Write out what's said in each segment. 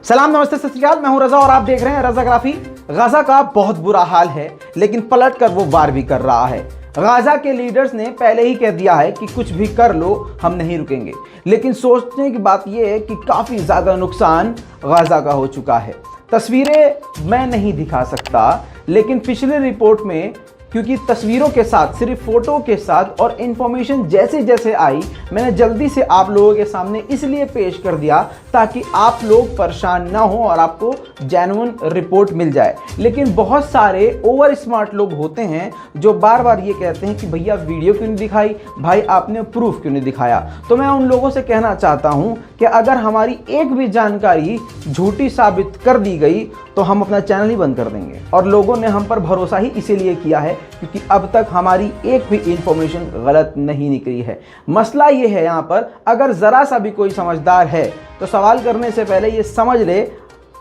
सलाम, नमस्ते, सत श्री अकाल। मैं हूं रजा और आप देख रहे हैं रजाग्राफी। गाजा का बहुत बुरा हाल है, लेकिन पलट कर वो वार भी कर रहा है। गाजा के लीडर्स ने पहले ही कह दिया है कि कुछ भी कर लो, हम नहीं रुकेंगे। लेकिन सोचने की बात यह है कि काफ़ी ज़्यादा नुकसान गाजा का हो चुका है। तस्वीरें मैं नहीं दिखा सकता, लेकिन पिछले रिपोर्ट में, क्योंकि तस्वीरों के साथ, सिर्फ फोटो के साथ और इन्फॉर्मेशन जैसे जैसे आई, मैंने जल्दी से आप लोगों के सामने इसलिए पेश कर दिया ताकि आप लोग परेशान ना हो और आपको जेन्युइन रिपोर्ट मिल जाए। लेकिन बहुत सारे ओवर स्मार्ट लोग होते हैं जो बार बार ये कहते हैं कि भैया वीडियो क्यों नहीं दिखाई, भाई आपने प्रूफ क्यों नहीं दिखाया। तो मैं उन लोगों से कहना चाहता हूँ कि अगर हमारी एक भी जानकारी झूठी साबित कर दी गई तो हम अपना चैनल ही बंद कर देंगे। और लोगों ने हम पर भरोसा ही इसीलिए किया है क्योंकि अब तक हमारी एक भी इंफॉर्मेशन गलत नहीं निकली है। मसला ये है, यहाँ पर अगर ज़रा सा भी कोई समझदार है तो सवाल करने से पहले ये समझ ले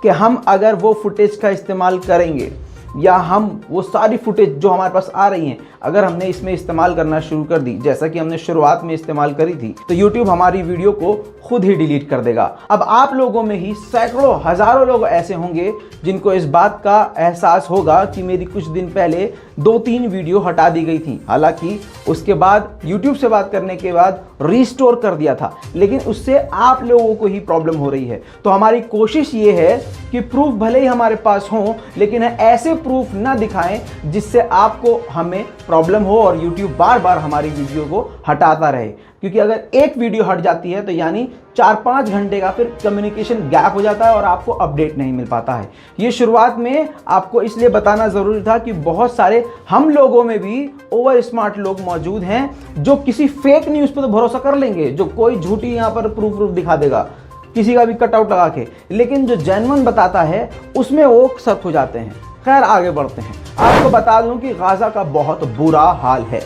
कि हम अगर वो फुटेज का इस्तेमाल करेंगे या हम वो सारी फुटेज जो हमारे पास आ रही हैं, अगर हमने इसमें इस्तेमाल करना शुरू कर दी, जैसा कि हमने शुरुआत में इस्तेमाल करी थी, तो YouTube हमारी वीडियो को खुद ही डिलीट कर देगा। अब आप लोगों में ही सैकड़ों हजारों लोग ऐसे होंगे जिनको इस बात का एहसास होगा कि मेरी कुछ दिन पहले 2-3 वीडियो हटा दी गई थी। हालांकि उसके बाद YouTube से बात करने के बाद रिस्टोर कर दिया था, लेकिन उससे आप लोगों को ही प्रॉब्लम हो रही है। तो हमारी कोशिश ये है कि प्रूफ भले ही हमारे पास हो, लेकिन ऐसे प्रूफ ना दिखाएं जिससे आपको हमें प्रॉब्लम हो और YouTube बार बार हमारी वीडियो को हटाता रहे। क्योंकि अगर एक वीडियो हट जाती है तो यानी 4-5 घंटे का फिर कम्युनिकेशन गैप हो जाता है और आपको अपडेट नहीं मिल पाता है। ये शुरुआत में आपको इसलिए बताना ज़रूरी था कि बहुत सारे हम लोगों में भी ओवर स्मार्ट लोग मौजूद हैं जो किसी फेक न्यूज़ पर तो भरोसा कर लेंगे, जो कोई झूठी यहाँ पर प्रूफ दिखा देगा, किसी का भी कटआउट लगा के, लेकिन जो जेन्युइन बताता है उसमें वो शक हो जाते हैं। खैर, आगे बढ़ते हैं। आपको बता दूं कि गाजा का बहुत बुरा हाल है।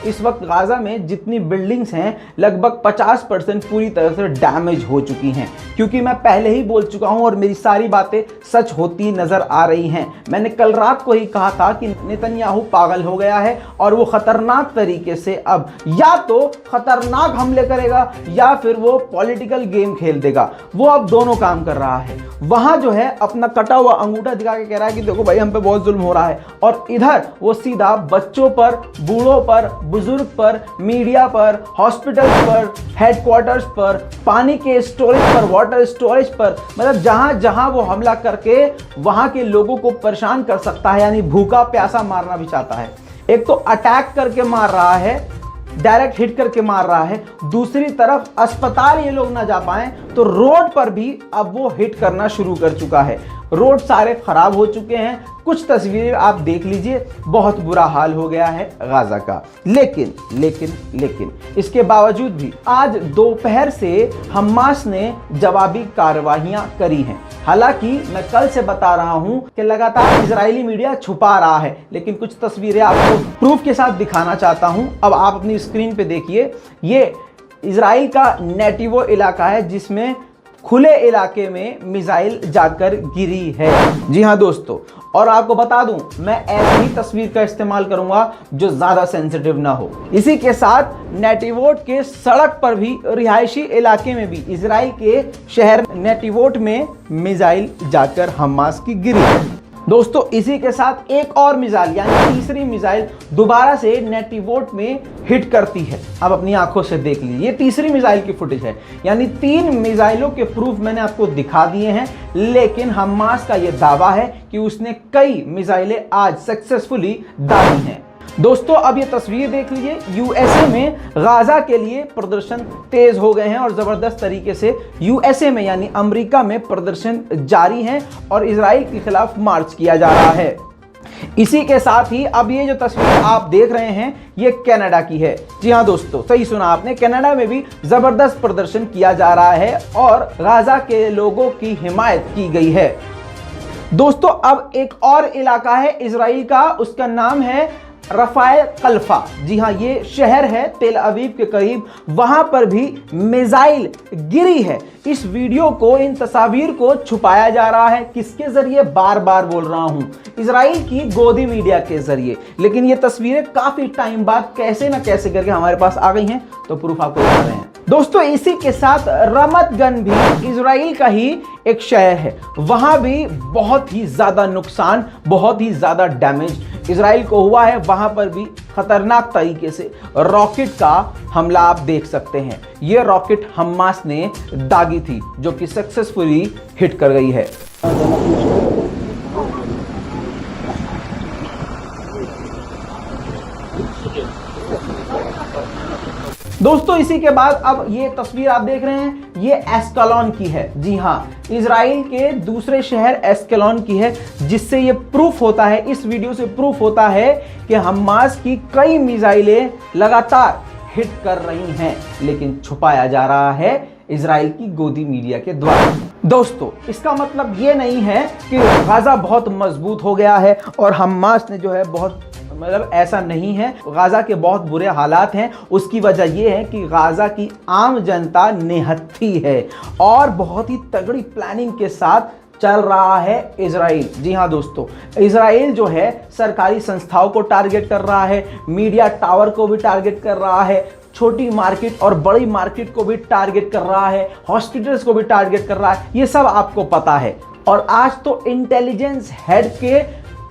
इस वक्त गाजा में जितनी बिल्डिंग्स हैं लगभग 50% पूरी तरह से डैमेज हो चुकी हैं। क्योंकि मैं पहले ही बोल चुका हूं और मेरी सारी बातें सच होती नजर आ रही हैं। मैंने कल रात को ही कहा था कि नेतन्याहू पागल हो गया है और वो खतरनाक तरीके से अब या तो खतरनाक हमले करेगा या फिर वो पॉलिटिकल गेम खेल देगा। वो अब दोनों काम कर रहा है। वहां जो है अपना कटा हुआ अंगूठा दिखा के कह रहा है कि देखो भाई, हम पे बहुत जुल्म हो रहा है, और इधर वो सीधा बच्चों पर, बूढ़ों पर, बुजुर्ग पर, मीडिया पर, हॉस्पिटल्स पर, हेडक्वार्टर्स पर, पानी के स्टोरेज पर, वाटर स्टोरेज पर, मतलब जहां जहां वो हमला करके वहां के लोगों को परेशान कर सकता है, यानी भूखा प्यासा मारना भी चाहता है। एक तो अटैक करके मार रहा है, डायरेक्ट हिट करके मार रहा है, दूसरी तरफ अस्पताल ये लोग ना जा पाए तो रोड पर भी अब वो हिट करना शुरू कर चुका है। रोड सारे खराब हो चुके हैं। कुछ तस्वीरें आप देख लीजिए, बहुत बुरा हाल हो गया है गाजा का। लेकिन इसके बावजूद भी आज दोपहर से हमास ने जवाबी कार्रवाइयां करी हैं। हालांकि मैं कल से बता रहा हूं कि लगातार इजरायली मीडिया छुपा रहा है, लेकिन कुछ तस्वीरें आपको प्रूफ के साथ दिखाना चाहता हूं। अब आप अपनी स्क्रीन पे देखिए, ये इजराइल का नेटिवो इलाका है जिसमें खुले इलाके में मिसाइल जाकर गिरी है। जी हाँ दोस्तों, और आपको बता दूं, मैं ऐसी ही तस्वीर का इस्तेमाल करूंगा जो ज्यादा सेंसिटिव ना हो। इसी के साथ नेटिवोट के सड़क पर भी, रिहायशी इलाके में भी, इजराइल के शहर नेटिवोट में मिसाइल जाकर हमास की गिरी है। दोस्तों, इसी के साथ एक और मिसाइल, यानी तीसरी मिसाइल दोबारा से नेटिवोट में हिट करती है। अब अपनी आंखों से देख लीजिए, ये तीसरी मिसाइल की फुटेज है, यानी 3 मिसाइलों के प्रूफ मैंने आपको दिखा दिए हैं। लेकिन हमास का यह दावा है कि उसने कई मिसाइलें आज सक्सेसफुली दागी हैं। दोस्तों, अब ये तस्वीर देख लीजिए, यूएसए में गाजा के लिए प्रदर्शन तेज हो गए हैं और जबरदस्त तरीके से यूएसए में, यानी अमेरिका में, प्रदर्शन जारी है और इजराइल के खिलाफ मार्च किया जा रहा है। इसी के साथ ही अब ये जो तस्वीर आप देख रहे हैं, ये कनाडा की है। जी हाँ दोस्तों, सही सुना आपने, कनाडा में भी जबरदस्त प्रदर्शन किया जा रहा है और गाजा के लोगों की हिमायत की गई है। दोस्तों, अब एक और इलाका है इजराइल का, उसका नाम है रफाए कल्फा। जी हाँ, ये शहर है तेल अवीव के करीब, वहां पर भी मिसाइल गिरी है। इस वीडियो को, इन तस्वीर को छुपाया जा रहा है। किसके जरिए? बार बार बोल रहा हूं, इजराइल की गोदी मीडिया के जरिए। लेकिन ये तस्वीरें काफी टाइम बाद कैसे ना कैसे करके हमारे पास आ गई हैं, तो प्रूफ आपको बता रहे हैं। दोस्तों इसी के साथ रमतगन भी इजराइल का ही एक शहर है, वहां भी बहुत ही ज्यादा नुकसान, बहुत ही ज्यादा डैमेज इजराइल को हुआ है। वहां पर भी खतरनाक तरीके से रॉकेट का हमला आप देख सकते हैं। यह रॉकेट हमास ने दागी थी जो कि सक्सेसफुली हिट कर गई है। दोस्तों इसी के बाद अब ये तस्वीर आप देख रहे हैं, ये एस्कलोन की है। जी हाँ, इजराइल के दूसरे शहर एस्कलोन की है, जिससे ये प्रूफ होता है, इस वीडियो से प्रूफ होता है कि हमास की कई मिसाइलें लगातार हिट कर रही हैं, लेकिन छुपाया जा रहा है इजराइल की गोदी मीडिया के द्वारा। दोस्तों इसका मतलब ये नहीं है कि गाजा बहुत मजबूत हो गया है और हमास ने जो है बहुत, मतलब ऐसा नहीं है। गाजा के बहुत बुरे हालात हैं। उसकी वजह यह है कि गाजा की आम जनता निहत्थी है और बहुत ही तगड़ी प्लानिंग के साथ चल रहा है इजराइल। जी हाँ दोस्तों, इजराइल जो है सरकारी संस्थाओं को टारगेट कर रहा है, मीडिया टावर को भी टारगेट कर रहा है, छोटी मार्केट और बड़ी मार्केट को भी टारगेट कर रहा है, हॉस्पिटल्स को भी टारगेट कर रहा है। ये सब आपको पता है। और आज तो इंटेलिजेंस हेड के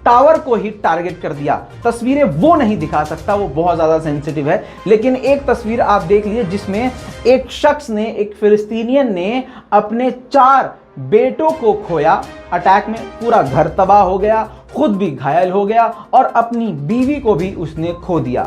टावर को ही टारगेट कर दिया। तस्वीरें वो नहीं दिखा सकता, वो बहुत ज्यादा सेंसिटिव है, लेकिन एक तस्वीर आप देख लीजिए जिसमें एक शख्स ने, एक फिलिस्तीनियन ने अपने 4 बेटों को खोया अटैक में। पूरा घर तबाह हो गया, खुद भी घायल हो गया और अपनी बीवी को भी उसने खो दिया।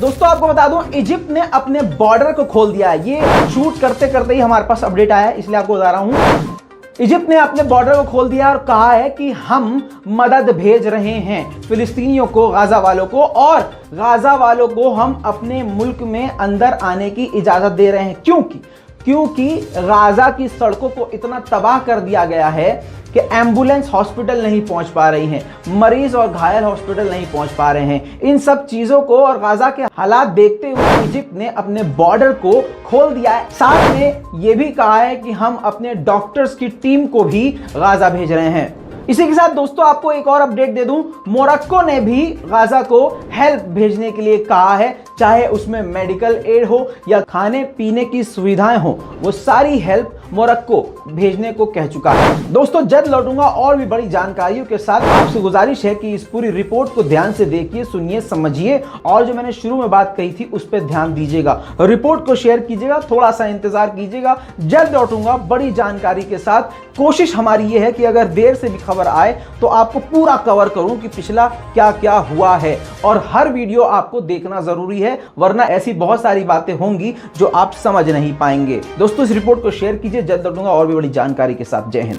दोस्तों आपको बता दूं, इजिप्ट ने अपने बॉर्डर को खोल दिया है। ये शूट करते करते ही हमारे पास अपडेट आया है, इसलिए आपको बता रहा हूं। इजिप्ट ने अपने बॉर्डर को खोल दिया और कहा है कि हम मदद भेज रहे हैं फिलिस्तीनियों को, गाजा वालों को, और गाजा वालों को हम अपने मुल्क में अंदर आने की इजाजत दे रहे हैं। क्योंकि गाजा की सड़कों को इतना तबाह कर दिया गया है कि एम्बुलेंस हॉस्पिटल नहीं पहुंच पा रही हैं, मरीज और घायल हॉस्पिटल नहीं पहुंच पा रहे हैं। इन सब चीजों को और गाजा के हालात देखते हुए इजिप्ट ने अपने बॉर्डर को खोल दिया है। साथ में यह भी कहा है कि हम अपने डॉक्टर्स की टीम को भी गाजा भेज रहे हैं। इसी के साथ दोस्तों आपको एक और अपडेट दे दूं, मोरक्को ने भी गाजा को हेल्प भेजने के लिए कहा है, चाहे उसमें मेडिकल एड हो या खाने पीने की सुविधाएं हो, वो सारी हेल्प मोरक्को भेजने को कह चुका है। दोस्तों जल्द लौटूंगा और भी बड़ी जानकारियों के साथ। आपसे गुजारिश है कि इस पूरी रिपोर्ट को ध्यान से देखिए, सुनिए, समझिए और जो मैंने शुरू में बात कही थी उस पर ध्यान दीजिएगा। रिपोर्ट को शेयर कीजिएगा, थोड़ा सा इंतजार कीजिएगा, जल्द लौटूंगा बड़ी जानकारी के साथ। कोशिश हमारी ये है कि अगर देर से भी खबर आए तो आपको पूरा कवर करूं कि पिछला क्या क्या हुआ है, और हर वीडियो आपको देखना जरूरी है, वरना ऐसी बहुत सारी बातें होंगी जो आप समझ नहीं पाएंगे। दोस्तों इस रिपोर्ट को शेयर कीजिए, जल्द लौटूंगा और भी बड़ी जानकारी के साथ। जय हिंद।